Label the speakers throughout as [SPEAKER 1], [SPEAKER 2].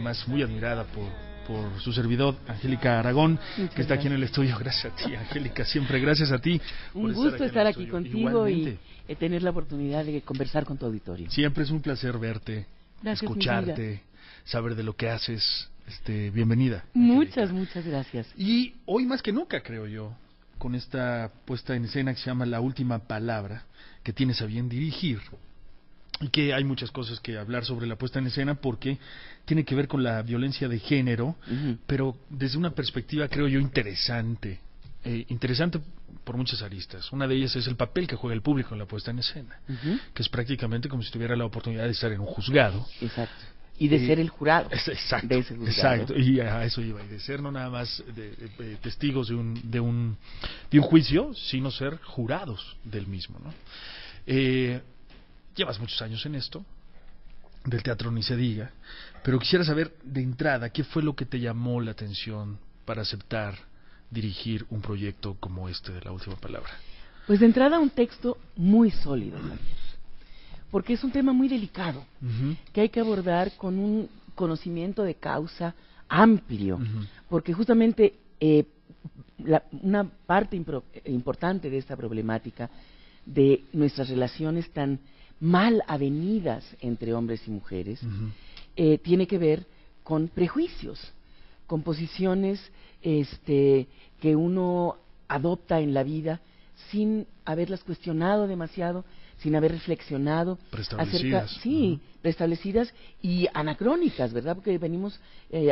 [SPEAKER 1] además muy admirada por su servidor, Angélica Aragón, que está aquí en el estudio. Gracias a ti, Angélica, siempre gracias a ti.
[SPEAKER 2] Un gusto estar aquí contigo y tener la oportunidad de conversar con tu auditorio.
[SPEAKER 1] Siempre es un placer verte,
[SPEAKER 2] gracias,
[SPEAKER 1] escucharte, saber de lo que haces. Bienvenida.
[SPEAKER 2] Muchas gracias.
[SPEAKER 1] Y hoy más que nunca, creo yo, con esta puesta en escena que se llama La Última Palabra, que tienes a bien dirigir, y que hay muchas cosas que hablar sobre la puesta en escena porque tiene que ver con la violencia de género, pero desde una perspectiva, creo yo, interesante por muchas aristas. Una de ellas es el papel que juega el público en la puesta en escena, que es prácticamente como si tuviera la oportunidad de estar en un juzgado.
[SPEAKER 2] Exacto. Y de ser el jurado.
[SPEAKER 1] Exacto,
[SPEAKER 2] de ese juzgado.
[SPEAKER 1] Exacto, y a eso iba, y de ser no nada más testigos de un juicio, sino ser jurados del mismo, ¿no? Llevas muchos años en esto, del teatro ni se diga, pero quisiera saber de entrada, ¿qué fue lo que te llamó la atención para aceptar dirigir un proyecto como este de La Última Palabra?
[SPEAKER 2] Pues de entrada un texto muy sólido, Javier, porque es un tema muy delicado, que hay que abordar con un conocimiento de causa amplio, porque justamente una parte importante de esta problemática de nuestras relaciones tan mal avenidas entre hombres y mujeres tiene que ver con prejuicios, con posiciones que uno adopta en la vida sin haberlas cuestionado demasiado, sin haber reflexionado acerca, preestablecidas y anacrónicas, ¿verdad? Porque venimos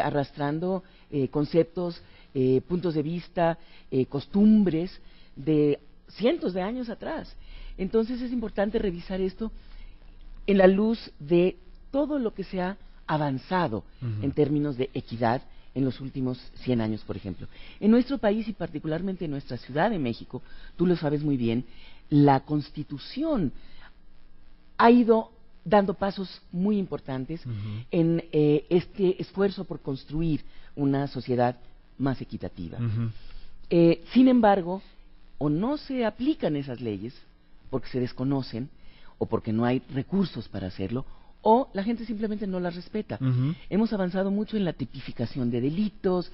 [SPEAKER 2] arrastrando conceptos, puntos de vista, costumbres de cientos de años atrás. Entonces es importante revisar esto en la luz de todo lo que se ha avanzado en términos de equidad en los últimos 100 años, por ejemplo. En nuestro país y particularmente en nuestra Ciudad de México, tú lo sabes muy bien, la Constitución ha ido dando pasos muy importantes en este esfuerzo por construir una sociedad más equitativa. Sin embargo, o no se aplican esas leyes porque se desconocen o porque no hay recursos para hacerlo, o la gente simplemente no las respeta. Hemos avanzado mucho en la tipificación de delitos,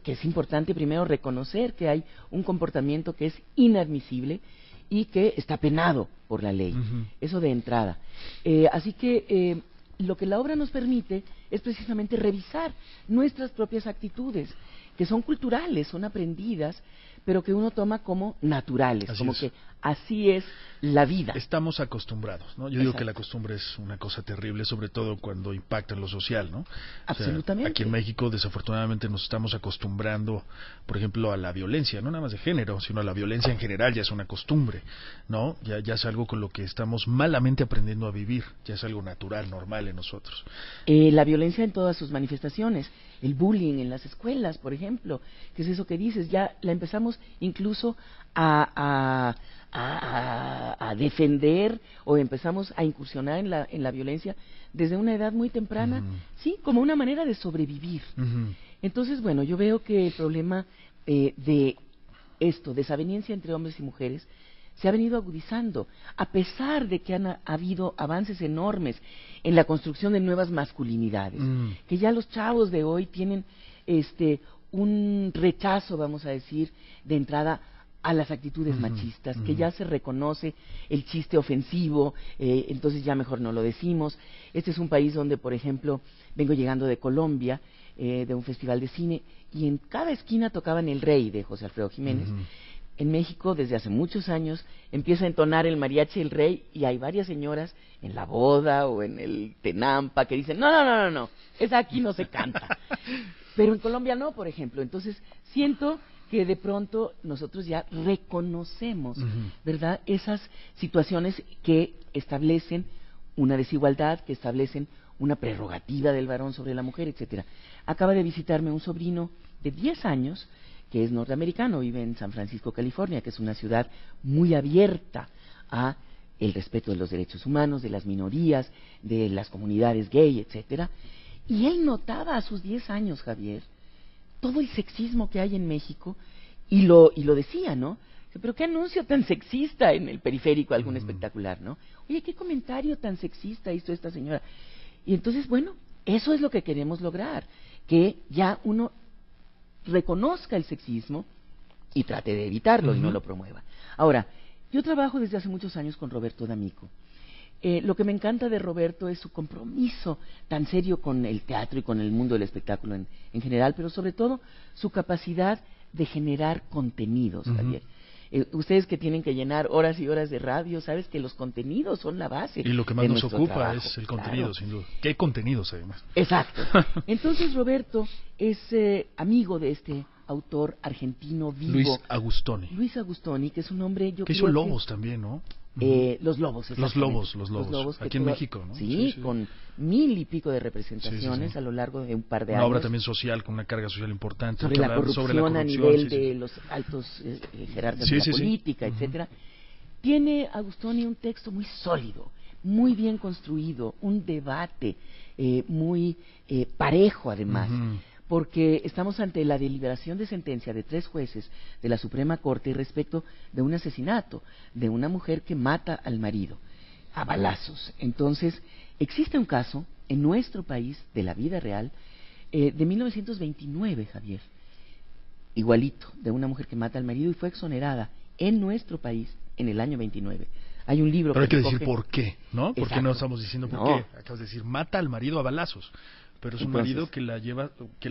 [SPEAKER 2] que es importante primero reconocer que hay un comportamiento que es inadmisible y que está penado por la ley. Eso de entrada. Así que lo que la obra nos permite es precisamente revisar nuestras propias actitudes, que son culturales, son aprendidas, pero que uno toma como naturales,
[SPEAKER 1] Así
[SPEAKER 2] como
[SPEAKER 1] es.
[SPEAKER 2] que así es la vida.
[SPEAKER 1] Estamos acostumbrados, ¿no? Yo digo que la costumbre es una cosa terrible, sobre todo cuando impacta en lo social, ¿no?
[SPEAKER 2] Absolutamente.
[SPEAKER 1] O sea, aquí en México, desafortunadamente, nos estamos acostumbrando, por ejemplo, a la violencia, no nada más de género, sino a la violencia en general. Ya es una costumbre, ¿no? Ya es algo con lo que estamos malamente aprendiendo a vivir, ya es algo natural, normal en nosotros.
[SPEAKER 2] La violencia en todas sus manifestaciones, el bullying en las escuelas, por ejemplo, que es eso que dices, ya la empezamos incluso a defender o empezamos a incursionar en la violencia desde una edad muy temprana, sí, como una manera de sobrevivir. Entonces, bueno, yo veo que el problema de esto, desaveniencia entre hombres y mujeres, se ha venido agudizando, a pesar de que ha habido avances enormes en la construcción de nuevas masculinidades, que ya los chavos de hoy tienen un rechazo, vamos a decir, de entrada a las actitudes machistas, que ya se reconoce el chiste ofensivo, entonces ya mejor no lo decimos. Este es un país donde, por ejemplo, vengo llegando de Colombia, de un festival de cine, y en cada esquina tocaban El Rey de José Alfredo Jiménez. En México, desde hace muchos años, empieza a entonar el mariachi El Rey, y hay varias señoras en la boda o en el Tenampa que dicen, no, esa aquí no se canta. Pero en Colombia no, por ejemplo. Entonces, siento que de pronto nosotros ya reconocemos, ¿verdad?, esas situaciones que establecen una desigualdad, que establecen una prerrogativa del varón sobre la mujer, etcétera. Acaba de visitarme un sobrino de 10 años, que es norteamericano, vive en San Francisco, California, que es una ciudad muy abierta a el respeto de los derechos humanos, de las minorías, de las comunidades gay, etcétera. Y él notaba a sus 10 años, Javier, todo el sexismo que hay en México, y lo decía, ¿no? Pero qué anuncio tan sexista en el periférico, algún espectacular, ¿no? Oye, qué comentario tan sexista hizo esta señora. Y entonces, bueno, eso es lo que queremos lograr, que ya uno reconozca el sexismo y trate de evitarlo y no lo promueva. Ahora, yo trabajo desde hace muchos años con Roberto D'Amico. Lo que me encanta de Roberto es su compromiso tan serio con el teatro y con el mundo del espectáculo en general, pero sobre todo su capacidad de generar contenidos, Javier. Ustedes que tienen que llenar horas y horas de radio, sabes que los contenidos son la base.
[SPEAKER 1] Y lo que más nos ocupa
[SPEAKER 2] trabajo,
[SPEAKER 1] es el contenido, sin duda. Que hay contenidos, además.
[SPEAKER 2] Exacto. Entonces Roberto es amigo de este autor argentino vivo.
[SPEAKER 1] Luis Agustoni.
[SPEAKER 2] Luis Agustoni, que es un hombre, yo
[SPEAKER 1] que
[SPEAKER 2] creo
[SPEAKER 1] hizo Lobos también, ¿no?
[SPEAKER 2] Los Lobos,
[SPEAKER 1] Los Lobos, aquí en México, ¿no?
[SPEAKER 2] Sí, con 1000 y pico de representaciones a lo largo de un par de años.
[SPEAKER 1] Una obra también social, con una carga social importante.
[SPEAKER 2] Sobre la corrupción a nivel de los altos jerarcas de la política, etcétera. Tiene Agustoni un texto muy sólido, muy bien construido, un debate muy parejo además. Porque estamos ante la deliberación de sentencia de 3 jueces de la Suprema Corte respecto de un asesinato de una mujer que mata al marido a balazos. Entonces, existe un caso en nuestro país, de la vida real, de 1929, Javier, igualito, de una mujer que mata al marido y fue exonerada en nuestro país en el año 29. Hay un libro.
[SPEAKER 1] Pero hay que decir por qué, ¿no?
[SPEAKER 2] Exacto.
[SPEAKER 1] ¿Por qué no estamos diciendo por qué? Acabas de decir, mata al marido a balazos. Pero es un marido que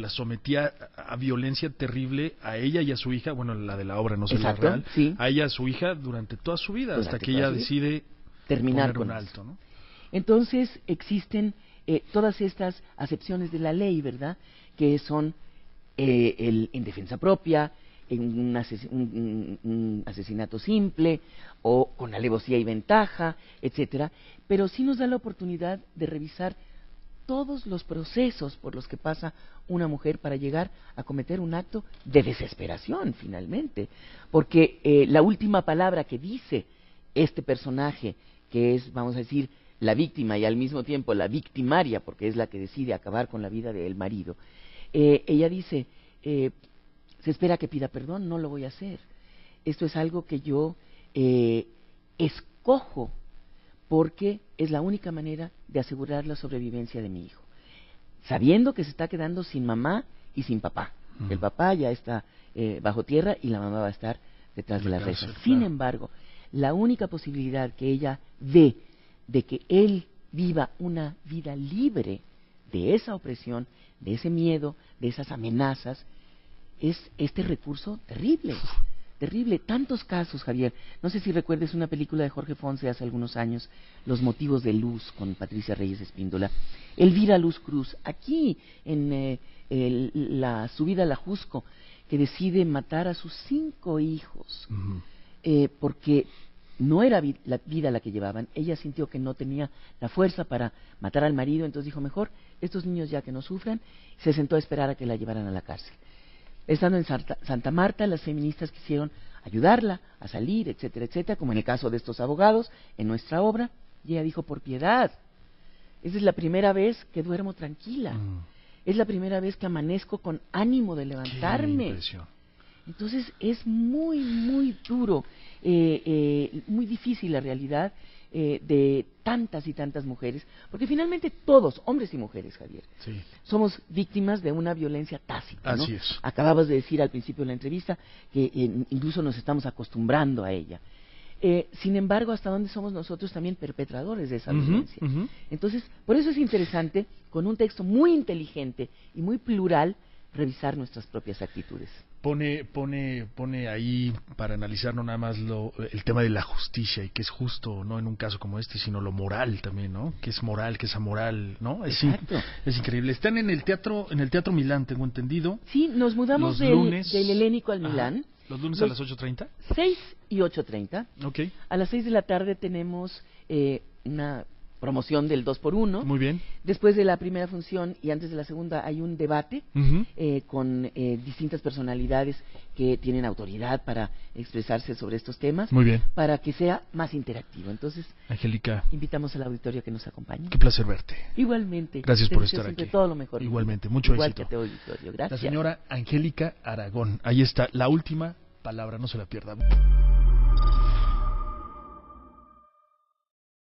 [SPEAKER 1] la sometía a violencia terrible a ella y a su hija, bueno, la de la obra, no sé la real, a ella y a su hija durante toda su vida, hasta que ella decide
[SPEAKER 2] terminar
[SPEAKER 1] poner un alto, ¿no?
[SPEAKER 2] Entonces existen todas estas acepciones de la ley, ¿verdad? Que son en defensa propia, en un asesinato simple o con alevosía y ventaja, etcétera, pero sí nos da la oportunidad de revisar todos los procesos por los que pasa una mujer para llegar a cometer un acto de desesperación, finalmente. Porque la última palabra que dice este personaje, que es, vamos a decir, la víctima y al mismo tiempo la victimaria, porque es la que decide acabar con la vida del marido, ella dice, se espera que pida perdón, no lo voy a hacer. Esto es algo que yo escojo porque es la única manera de asegurar la sobrevivencia de mi hijo, sabiendo que se está quedando sin mamá y sin papá. El papá ya está bajo tierra y la mamá va a estar detrás de las rejas. Sin embargo, la única posibilidad que ella ve de que él viva una vida libre de esa opresión, de ese miedo, de esas amenazas, es este recurso terrible. Terrible, tantos casos, Javier. No sé si recuerdes una película de Jorge Ponce hace algunos años, Los motivos de Luz, con Patricia Reyes Espíndola. Elvira Luz Cruz, aquí en la subida a la Jusco, que decide matar a sus 5 hijos, porque no era la vida la que llevaban. Ella sintió que no tenía la fuerza para matar al marido, entonces dijo, mejor, estos niños ya que no sufran, se sentó a esperar a que la llevaran a la cárcel. Estando en Santa Marta, las feministas quisieron ayudarla a salir, etcétera, etcétera, como en el caso de estos abogados, en nuestra obra, y ella dijo, por piedad, esa es la primera vez que duermo tranquila, es la primera vez que amanezco con ánimo de levantarme. Entonces es muy, muy duro, muy difícil la realidad de tantas y tantas mujeres, porque finalmente todos, hombres y mujeres, Javier, somos víctimas de una violencia tácita, ¿no?
[SPEAKER 1] Así es.
[SPEAKER 2] Acababas de decir al principio de la entrevista que incluso nos estamos acostumbrando a ella. Sin embargo, ¿hasta dónde somos nosotros también perpetradores de esa violencia? Entonces, por eso es interesante, con un texto muy inteligente y muy plural, revisar nuestras propias actitudes.
[SPEAKER 1] Pone ahí para analizar no nada más el tema de la justicia y que es justo, no en un caso como este, sino lo moral también, ¿no? Que es moral, que es amoral, ¿no? Es increíble. Están en el Teatro Milán, tengo entendido.
[SPEAKER 2] Sí, nos mudamos del Helénico al Milán.
[SPEAKER 1] ¿Los lunes a las 8:30?
[SPEAKER 2] 6 y 8:30.
[SPEAKER 1] Okay.
[SPEAKER 2] A las 6 de la tarde tenemos una promoción del 2x1.
[SPEAKER 1] Muy bien.
[SPEAKER 2] Después de la primera función y antes de la segunda hay un debate con distintas personalidades que tienen autoridad para expresarse sobre estos temas.
[SPEAKER 1] Muy bien.
[SPEAKER 2] Para que sea más interactivo. Entonces,
[SPEAKER 1] Angélica,
[SPEAKER 2] invitamos al auditorio a que nos acompañe.
[SPEAKER 1] Qué placer verte.
[SPEAKER 2] Igualmente.
[SPEAKER 1] Gracias por estar aquí.
[SPEAKER 2] Todo lo mejor.
[SPEAKER 1] Igualmente, mucho
[SPEAKER 2] Igual
[SPEAKER 1] éxito.
[SPEAKER 2] Que te auditorio. Gracias.
[SPEAKER 1] La señora Angélica Aragón. Ahí está, la última palabra, no se la pierda.